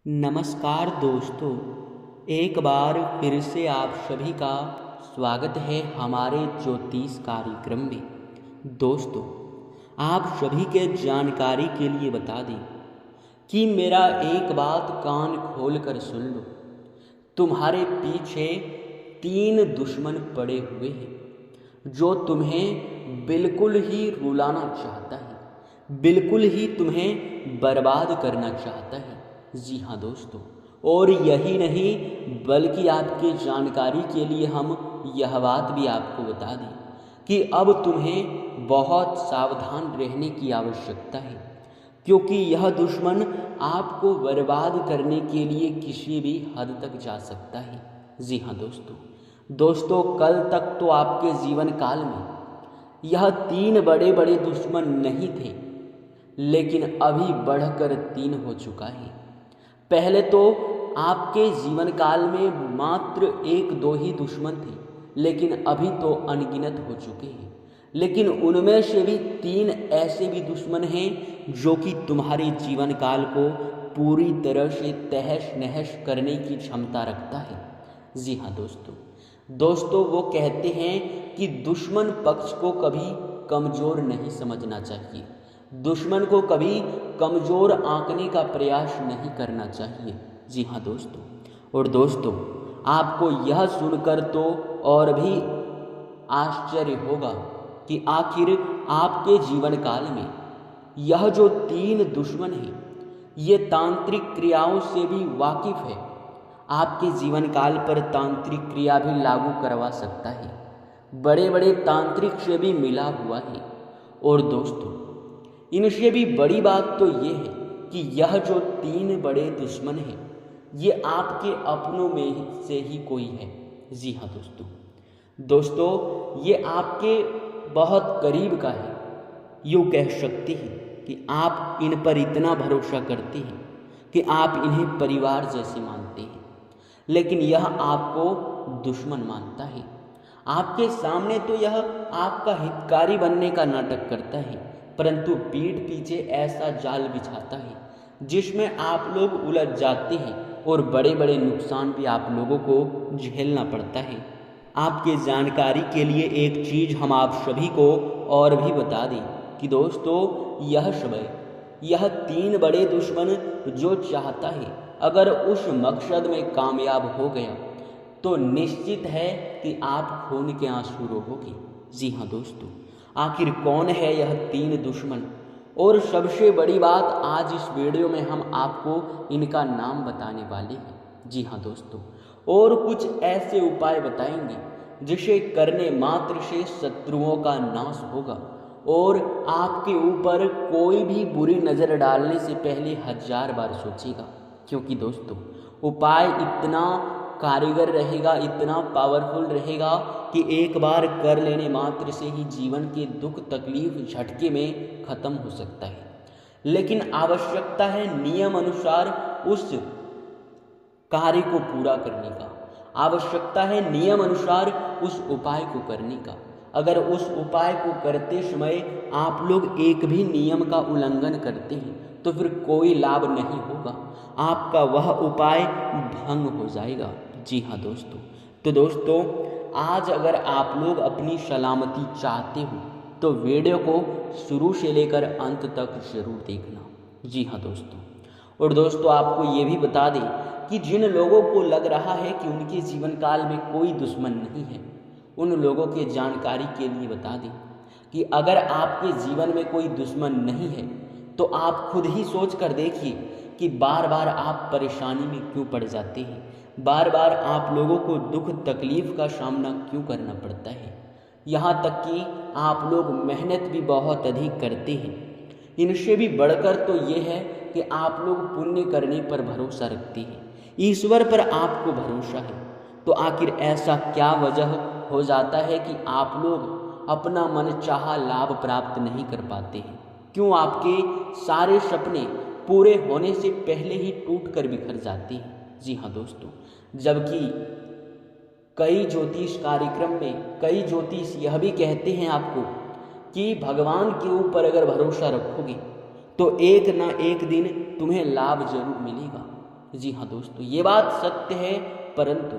नमस्कार दोस्तों, एक बार फिर से आप सभी का स्वागत है हमारे ज्योतिष कार्यक्रम में। दोस्तों, आप सभी के जानकारी के लिए बता दें कि मेरा एक बात कान खोल कर सुन लो। तुम्हारे पीछे 3 दुश्मन पड़े हुए हैं जो तुम्हें बिल्कुल ही रुलाना चाहता है, बिल्कुल ही तुम्हें बर्बाद करना चाहता है। जी हाँ दोस्तों, और यही नहीं बल्कि आपकी जानकारी के लिए हम यह बात भी आपको बता दें कि अब तुम्हें बहुत सावधान रहने की आवश्यकता है, क्योंकि यह दुश्मन आपको बर्बाद करने के लिए किसी भी हद तक जा सकता है। जी हाँ दोस्तों, कल तक तो आपके जीवन काल में यह 3 बड़े बड़े दुश्मन नहीं थे, लेकिन अभी बढ़कर 3 हो चुका है। पहले तो आपके जीवन काल में मात्र 1-2 ही दुश्मन थे, लेकिन अभी तो अनगिनत हो चुके हैं। लेकिन उनमें से भी 3 ऐसे भी दुश्मन हैं जो कि तुम्हारे जीवन काल को पूरी तरह से तहस नहस करने की क्षमता रखता है। जी हाँ दोस्तों, वो कहते हैं कि दुश्मन पक्ष को कभी कमज़ोर नहीं समझना चाहिए, दुश्मन को कभी कमज़ोर आंकने का प्रयास नहीं करना चाहिए। जी हाँ दोस्तों, आपको यह सुनकर तो और भी आश्चर्य होगा कि आखिर आपके जीवन काल में यह जो 3 दुश्मन हैं, ये तांत्रिक क्रियाओं से भी वाकिफ़ है। आपके जीवन काल पर तांत्रिक क्रिया भी लागू करवा सकता है, बड़े बड़े तांत्रिक से भी मिला हुआ है। और दोस्तों, इनसे भी बड़ी बात तो ये है कि यह जो 3 बड़े दुश्मन हैं, ये आपके अपनों में से ही कोई है। जी हाँ दोस्तों, ये आपके बहुत करीब का है। यूँ कह सकते हैं कि आप इन पर इतना भरोसा करते हैं कि आप इन्हें परिवार जैसे मानते हैं, लेकिन यह आपको दुश्मन मानता है। आपके सामने तो यह आपका हितकारी बनने का नाटक करता है, परंतु पीठ पीछे ऐसा जाल बिछाता है जिसमें आप लोग उलझ जाते हैं और बड़े बड़े नुकसान भी आप लोगों को झेलना पड़ता है। आपके जानकारी के लिए एक चीज़ हम आप सभी को और भी बता दें कि दोस्तों, यह 3 बड़े दुश्मन जो चाहता है, अगर उस मकसद में कामयाब हो गया तो निश्चित है कि आप खून के आंसू रोओगे। जी हाँ दोस्तों, आखिर कौन है यह 3 दुश्मन? और सबसे बड़ी बात, आज इस वीडियो में हम आपको इनका नाम बताने वाले हैं। जी हाँ दोस्तों, और कुछ ऐसे उपाय बताएंगे जिसे करने मात्र से शत्रुओं का नाश होगा और आपके ऊपर कोई भी बुरी नज़र डालने से पहले 1000 बार सोचेगा, क्योंकि दोस्तों उपाय इतना कारीगर रहेगा, इतना पावरफुल रहेगा कि एक बार कर लेने मात्र से ही जीवन के दुख तकलीफ झटके में ख़त्म हो सकता है। लेकिन आवश्यकता है नियम अनुसार उस कार्य को पूरा करने का, आवश्यकता है नियम अनुसार उस उपाय को करने का। अगर उस उपाय को करते समय आप लोग एक भी नियम का उल्लंघन करते हैं तो फिर कोई लाभ नहीं होगा, आपका वह उपाय भंग हो जाएगा। जी हाँ दोस्तों, आज अगर आप लोग अपनी सलामती चाहते हो तो वीडियो को शुरू से लेकर अंत तक जरूर देखना। जी हाँ दोस्तों, और दोस्तों आपको ये भी बता दें कि जिन लोगों को लग रहा है कि उनके जीवन काल में कोई दुश्मन नहीं है, उन लोगों के जानकारी के लिए बता दें कि अगर आपके जीवन में कोई दुश्मन नहीं है तो आप खुद ही सोच कर देखिए कि बार बार आप परेशानी में क्यों पड़ जाते हैं, बार बार आप लोगों को दुख तकलीफ़ का सामना क्यों करना पड़ता है, यहाँ तक कि आप लोग मेहनत भी बहुत अधिक करते हैं। इनसे भी बढ़कर तो ये है कि आप लोग पुण्य करने पर भरोसा रखते हैं, ईश्वर पर आपको भरोसा है। तो आखिर ऐसा क्या वजह हो जाता है कि आप लोग अपना मन चाहा लाभ प्राप्त नहीं कर पाते हैं? क्यों आपके सारे सपने पूरे होने से पहले ही टूट कर बिखर जाते हैं? जी हाँ दोस्तों, जबकि कई ज्योतिष कार्यक्रम में कई ज्योतिष यह भी कहते हैं आपको कि भगवान के ऊपर अगर भरोसा रखोगे तो एक ना एक दिन तुम्हें लाभ जरूर मिलेगा। जी हाँ दोस्तों, ये बात सत्य है, परंतु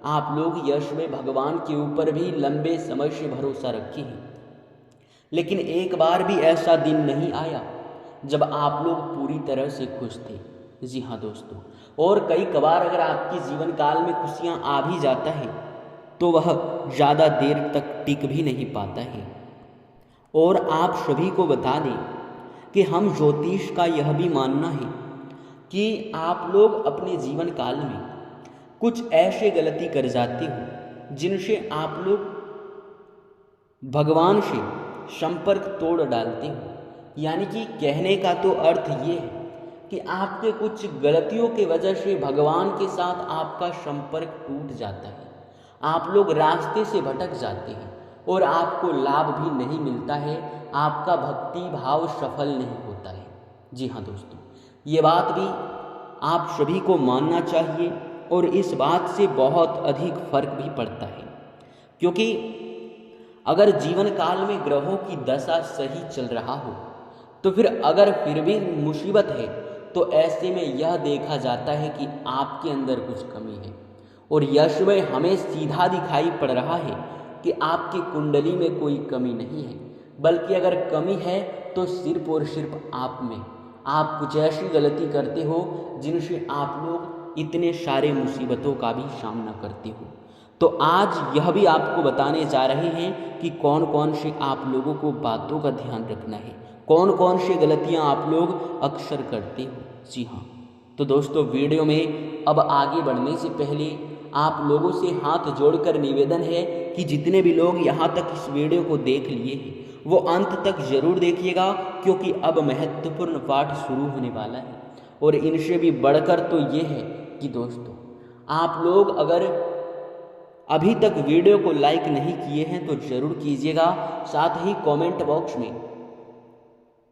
आप लोग यश में भगवान के ऊपर भी लंबे समय से भरोसा रखे हैं, लेकिन एक बार भी ऐसा दिन नहीं आया जब आप लोग पूरी तरह से खुश थे। जी हाँ दोस्तों, और कई कबार अगर आपके जीवन काल में खुशियाँ आ भी जाता है तो वह ज़्यादा देर तक टिक भी नहीं पाता है। और आप सभी को बता दें कि हम ज्योतिष का यह भी मानना है कि आप लोग अपने जीवन काल में कुछ ऐसे गलती कर जाते हो जिनसे आप लोग भगवान से संपर्क तोड़ डालते हो। यानी कि कहने का तो अर्थ ये है कि आपके कुछ गलतियों की वजह से भगवान के साथ आपका संपर्क टूट जाता है, आप लोग रास्ते से भटक जाते हैं और आपको लाभ भी नहीं मिलता है, आपका भक्ति भाव सफल नहीं होता है। जी हाँ दोस्तों, ये बात भी आप सभी को मानना चाहिए और इस बात से बहुत अधिक फर्क भी पड़ता है, क्योंकि अगर जीवन काल में ग्रहों की दशा सही चल रहा हो तो फिर अगर फिर भी मुसीबत है तो ऐसे में यह देखा जाता है कि आपके अंदर कुछ कमी है। और यश में हमें सीधा दिखाई पड़ रहा है कि आपकी कुंडली में कोई कमी नहीं है, बल्कि अगर कमी है तो सिर्फ और सिर्फ आप में। आप कुछ ऐसी गलती करते हो जिनसे आप लोग इतने सारे मुसीबतों का भी सामना करते हो। तो आज यह भी आपको बताने जा रहे हैं कि कौन कौन से आप लोगों को बातों का ध्यान रखना है, कौन कौन सी गलतियां आप लोग अक्सर करते हो। जी हाँ, तो दोस्तों वीडियो में अब आगे बढ़ने से पहले आप लोगों से हाथ जोड़कर निवेदन है कि जितने भी लोग यहाँ तक इस वीडियो को देख लिए हैं वो अंत तक जरूर देखिएगा, क्योंकि अब महत्वपूर्ण पाठ शुरू होने वाला है। और इनसे भी बढ़कर तो ये है कि दोस्तों आप लोग अगर अभी तक वीडियो को लाइक नहीं किए हैं तो जरूर कीजिएगा। साथ ही कमेंट बॉक्स में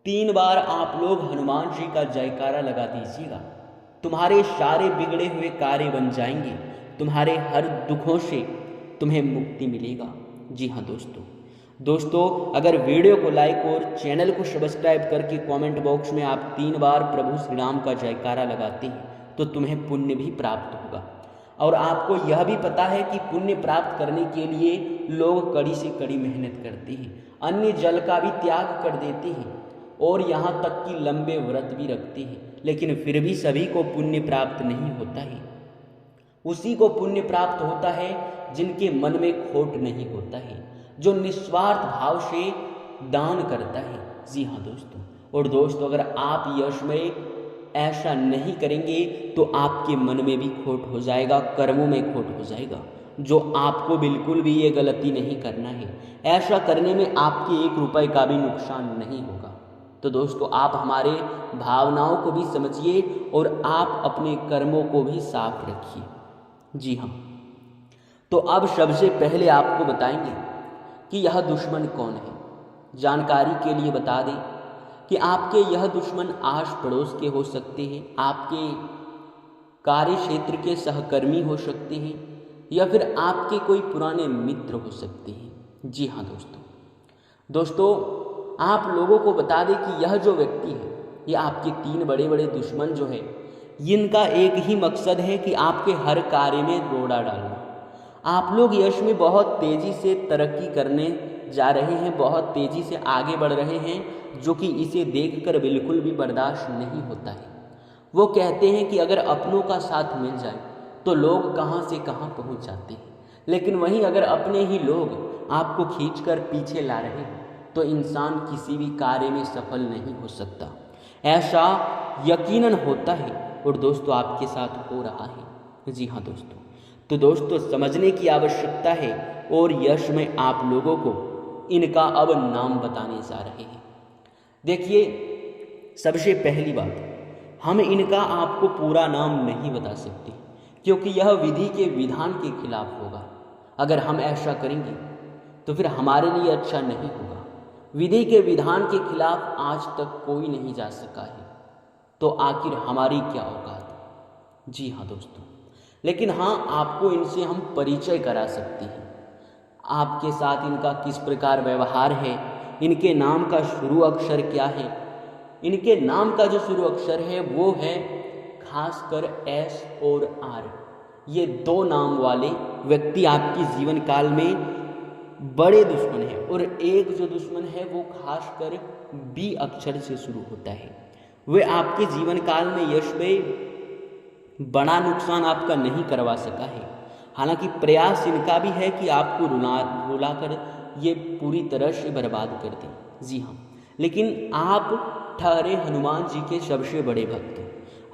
3 बार आप लोग हनुमान जी का जयकारा लगा दीजिएगा। तुम्हारे सारे बिगड़े हुए कार्य बन जाएंगे, तुम्हारे हर दुखों से तुम्हें मुक्ति मिलेगा। जी हाँ दोस्तों अगर वीडियो को लाइक और चैनल को सब्सक्राइब करके कमेंट बॉक्स में आप 3 बार प्रभु श्री राम का जयकारा लगाते हैं तो तुम्हें पुण्य भी प्राप्त होगा। और आपको यह भी पता है कि पुण्य प्राप्त करने के लिए लोग कड़ी से कड़ी मेहनत करते हैं, अन्य जल का भी त्याग कर देते हैं और यहाँ तक कि लंबे व्रत भी रखते हैं, लेकिन फिर भी सभी को पुण्य प्राप्त नहीं होता है। उसी को पुण्य प्राप्त होता है जिनके मन में खोट नहीं होता है, जो निस्वार्थ भाव से दान करता है। जी हाँ दोस्तों, और दोस्तों अगर आप यश में ऐसा नहीं करेंगे तो आपके मन में भी खोट हो जाएगा, कर्मों में खोट हो जाएगा, जो आपको बिल्कुल भी ये गलती नहीं करना है। ऐसा करने में आपके 1 रुपए का भी नुकसान नहीं होगा। तो दोस्तों आप हमारे भावनाओं को भी समझिए और आप अपने कर्मों को भी साफ रखिए। जी हाँ, तो अब सबसे पहले आपको बताएंगे कि यह दुश्मन कौन है। जानकारी के लिए बता दें कि आपके यह दुश्मन आस पड़ोस के हो सकते हैं, आपके कार्य क्षेत्र के सहकर्मी हो सकते हैं, या फिर आपके कोई पुराने मित्र हो सकते हैं। जी हाँ दोस्तों आप लोगों को बता दें कि यह जो व्यक्ति है, ये आपके 3 बड़े बड़े दुश्मन जो है, इनका एक ही मकसद है कि आपके हर कार्य में रोड़ा डालना। आप लोग यश में बहुत तेज़ी से तरक्की करने जा रहे हैं, बहुत तेज़ी से आगे बढ़ रहे हैं, जो कि इसे देखकर बिल्कुल भी बर्दाश्त नहीं होता है। वो कहते हैं कि अगर अपनों का साथ मिल जाए तो लोग कहाँ से कहाँ पहुँच जाते हैं, लेकिन वहीं अगर अपने ही लोग आपको खींचकर पीछे ला रहे हैं तो इंसान किसी भी कार्य में सफल नहीं हो सकता। ऐसा यकीनन होता है और दोस्तों आपके साथ हो रहा है। जी हाँ तो दोस्तों समझने की आवश्यकता है और यश में आप लोगों को इनका अब नाम बताने जा रहे हैं। देखिए, सबसे पहली बात, हम इनका आपको पूरा नाम नहीं बता सकते क्योंकि यह विधि के विधान के खिलाफ होगा। अगर हम ऐसा करेंगे तो फिर हमारे लिए अच्छा नहीं होगा। विधि के विधान के खिलाफ आज तक कोई नहीं जा सका है, तो आखिर हमारी क्या औकात। जी हाँ दोस्तों, लेकिन हाँ आपको इनसे हम परिचय करा सकते हैं। आपके साथ इनका किस प्रकार व्यवहार है, इनके नाम का शुरू अक्षर क्या है। इनके नाम का जो शुरू अक्षर है वो है खासकर एस और आर, ये 2 नाम वाले व्यक्ति आपके जीवन काल में बड़े दुश्मन हैं। और एक जो दुश्मन है वो खासकर बी अक्षर से शुरू होता है। वे आपके जीवन काल में यश में बड़ा नुकसान आपका नहीं करवा सका है। हालांकि प्रयास इनका भी है कि आपको रुलाकर ये पूरी तरह से बर्बाद कर दें। जी हाँ, लेकिन आप ठहरे हनुमान जी के सबसे बड़े भक्त।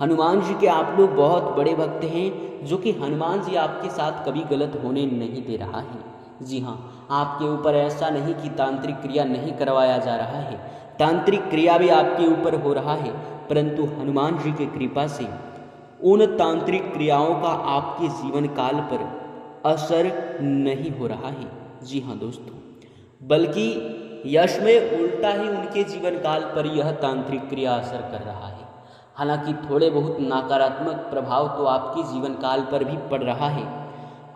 हनुमान जी के आप लोग बहुत बड़े भक्त हैं, जो कि हनुमान जी आपके साथ कभी गलत होने नहीं दे रहा है। जी हाँ, आपके ऊपर ऐसा नहीं कि तांत्रिक क्रिया नहीं करवाया जा रहा है, तांत्रिक क्रिया भी आपके ऊपर हो रहा है, परंतु हनुमान जी की कृपा से उन तांत्रिक क्रियाओं का आपके जीवन काल पर असर नहीं हो रहा है। जी हाँ दोस्तों, बल्कि यश में उल्टा ही उनके जीवन काल पर यह तांत्रिक क्रिया असर कर रहा है। हालांकि थोड़े बहुत नकारात्मक प्रभाव तो आपके जीवन काल पर भी पड़ रहा है।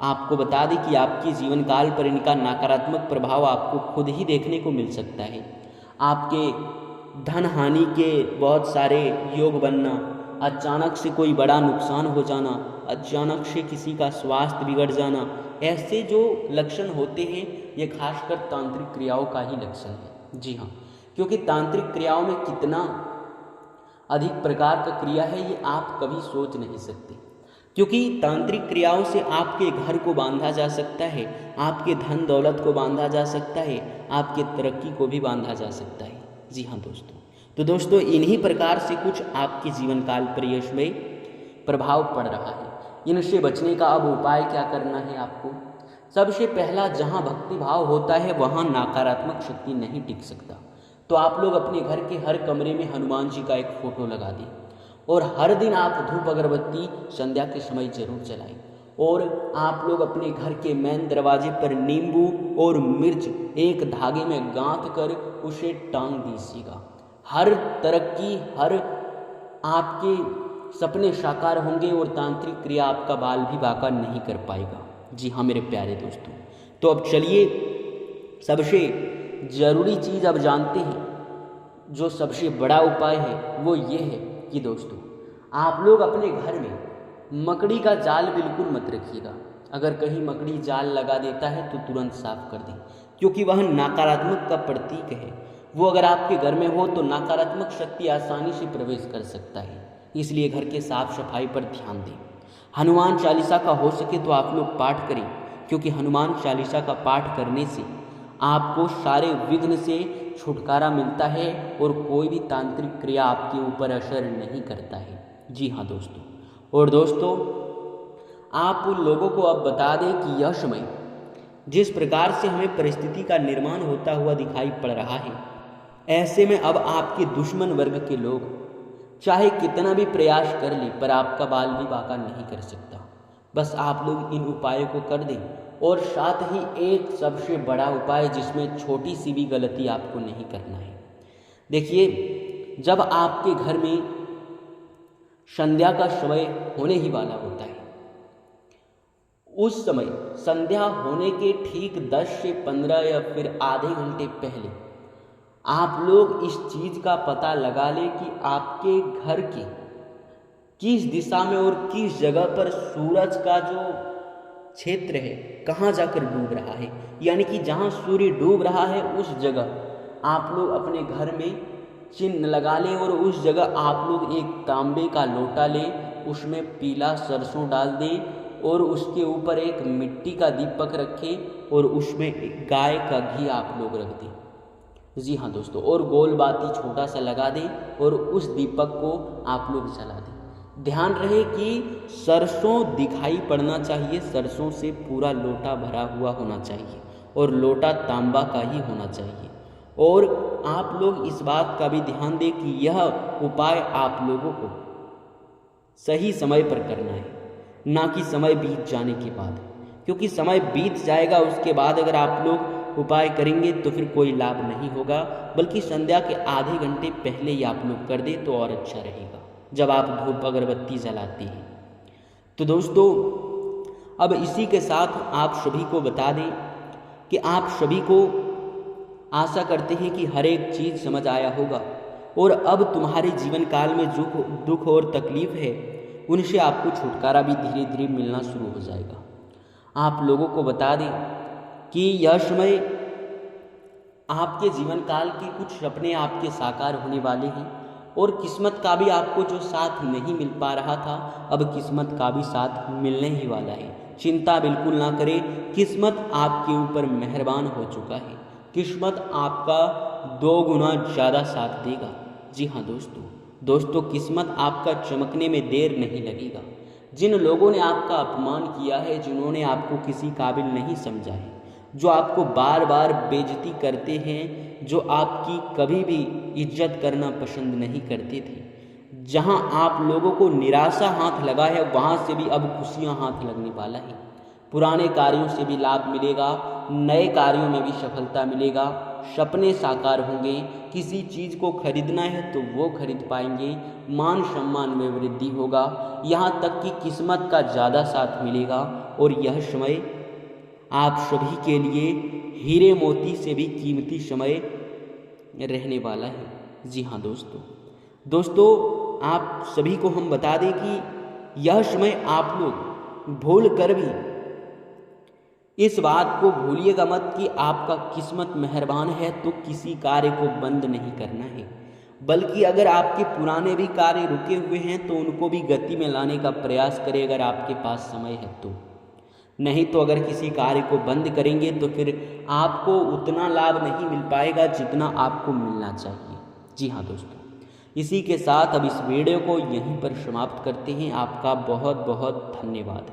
आपको बता दें कि आपके जीवन काल पर इनका नकारात्मक प्रभाव आपको खुद ही देखने को मिल सकता है। आपके धन हानि के बहुत सारे योग बनना, अचानक से कोई बड़ा नुकसान हो जाना, अचानक से किसी का स्वास्थ्य बिगड़ जाना, ऐसे जो लक्षण होते हैं ये खासकर तांत्रिक क्रियाओं का ही लक्षण है। जी हाँ, क्योंकि तांत्रिक क्रियाओं में कितना अधिक प्रकार का क्रिया है ये आप कभी सोच नहीं सकते। क्योंकि तांत्रिक क्रियाओं से आपके घर को बांधा जा सकता है, आपके धन दौलत को बांधा जा सकता है, आपके तरक्की को भी बांधा जा सकता है। जी हाँ दोस्तों, तो दोस्तों इन्हीं प्रकार से कुछ आपके जीवन काल पर यश में प्रभाव पड़ रहा है। इनसे बचने का अब उपाय क्या करना है आपको? सबसे पहला, जहाँ भक्ति भाव होता है वहाँ नकारात्मक शक्ति नहीं टिक सकता। तो आप लोग अपने घर के हर कमरे में हनुमान जी का एक फोटो लगा दें और हर दिन आप धूप अगरबत्ती संध्या के समय जरूर जलाएं। और आप लोग अपने घर के मेन दरवाजे पर नींबू और मिर्च एक धागे में गांथ कर उसे टांग दीजिएगा। हर तरक्की, हर आपके सपने साकार होंगे और तांत्रिक क्रिया आपका बाल भी बाका नहीं कर पाएगा। जी हाँ मेरे प्यारे दोस्तों, तो अब चलिए सबसे ज़रूरी चीज़ अब जानते हैं। जो सबसे बड़ा उपाय है वो ये है कि दोस्तों आप लोग अपने घर में मकड़ी का जाल बिल्कुल मत रखिएगा। अगर कहीं मकड़ी जाल लगा देता है तो तुरंत साफ कर दें, क्योंकि वह नकारात्मक का प्रतीक है। वो अगर आपके घर में हो तो नकारात्मक शक्ति आसानी से प्रवेश कर सकता है। इसलिए घर के साफ सफाई पर ध्यान दें। हनुमान चालीसा का हो सके तो आप लोग पाठ करें, क्योंकि हनुमान चालीसा का पाठ करने से आपको सारे विघ्न से छुटकारा मिलता है और कोई भी तांत्रिक क्रिया आपके ऊपर असर नहीं करता है। जी हाँ दोस्तों, और दोस्तों आप उन लोगों को अब बता दें कि यह समय जिस प्रकार से हमें परिस्थिति का निर्माण होता हुआ दिखाई पड़ रहा है, ऐसे में अब आपके दुश्मन वर्ग के लोग चाहे कितना भी प्रयास कर ले पर आपका बाल भी बाका नहीं कर सकता। बस आप लोग इन उपायों को कर दें। और साथ ही एक सबसे बड़ा उपाय जिसमें छोटी सी भी गलती आपको नहीं करना है। देखिए, जब आपके घर में संध्या का समय होने ही वाला होता है, उस समय संध्या होने के ठीक 10 से 15 या फिर आधे घंटे पहले आप लोग इस चीज़ का पता लगा लें कि आपके घर के किस दिशा में और किस जगह पर सूरज का जो क्षेत्र है कहाँ जाकर डूब रहा है। यानी कि जहाँ सूर्य डूब रहा है उस जगह आप लोग अपने घर में चिन्ह लगा लें और उस जगह आप लोग एक तांबे का लोटा लें, उसमें पीला सरसों डाल दें और उसके ऊपर एक मिट्टी का दीपक रखें और उसमें एक गाय का घी आप लोग रख दें। जी हाँ दोस्तों, और गोल बाती छोटा सा लगा दें और उस दीपक को आप लोग जला दें। ध्यान रहे कि सरसों दिखाई पड़ना चाहिए, सरसों से पूरा लोटा भरा हुआ होना चाहिए और लोटा तांबा का ही होना चाहिए। और आप लोग इस बात का भी ध्यान दें कि यह उपाय आप लोगों को सही समय पर करना है, ना कि समय बीत जाने के बाद। क्योंकि समय बीत जाएगा उसके बाद अगर आप लोग उपाय करेंगे तो फिर कोई लाभ नहीं होगा, बल्कि संध्या के आधे घंटे पहले ही आप लोग कर दें तो और अच्छा रहेगा, जब आप धूप अगरबत्ती जलाती हैं। तो दोस्तों अब इसी के साथ आप सभी को बता दें कि आप सभी को आशा करते हैं कि हर एक चीज़ समझ आया होगा और अब तुम्हारे जीवन काल में दुख और तकलीफ है उनसे आपको छुटकारा भी धीरे धीरे मिलना शुरू हो जाएगा। आप लोगों को बता दें कि यह समय आपके जीवन काल के कुछ सपने आपके साकार होने वाले हैं और किस्मत का भी आपको जो साथ नहीं मिल पा रहा था, अब किस्मत का भी साथ मिलने ही वाला है। चिंता बिल्कुल ना करें, किस्मत आपके ऊपर मेहरबान हो चुका है। किस्मत आपका 2 गुना ज़्यादा साथ देगा। जी हाँ दोस्तों, किस्मत आपका चमकने में देर नहीं लगेगा। जिन लोगों ने आपका अपमान किया है, जिन्होंने आपको किसी काबिल नहीं समझा है, जो आपको बार बार बेइज्जती करते हैं, जो आपकी कभी भी इज्जत करना पसंद नहीं करते थे, जहां आप लोगों को निराशा हाथ लगा है, वहां से भी अब खुशियां हाथ लगने वाला है। पुराने कार्यों से भी लाभ मिलेगा, नए कार्यों में भी सफलता मिलेगा, सपने साकार होंगे। किसी चीज़ को खरीदना है तो वो खरीद पाएंगे, मान सम्मान में वृद्धि होगा, यहाँ तक कि किस्मत का ज़्यादा साथ मिलेगा। और यह समय आप सभी के लिए हीरे मोती से भी कीमती समय रहने वाला है। जी हाँ दोस्तों, आप सभी को हम बता दें कि यह समय आप लोग भूल कर भी इस बात को भूलिएगा मत कि आपका किस्मत मेहरबान है तो किसी कार्य को बंद नहीं करना है, बल्कि अगर आपके पुराने भी कार्य रुके हुए हैं तो उनको भी गति में लाने का प्रयास करें, अगर आपके पास समय है तो। नहीं तो अगर किसी कार्य को बंद करेंगे तो फिर आपको उतना लाभ नहीं मिल पाएगा जितना आपको मिलना चाहिए। जी हाँ दोस्तों, इसी के साथ अब इस वीडियो को यहीं पर समाप्त करते हैं। आपका बहुत बहुत धन्यवाद।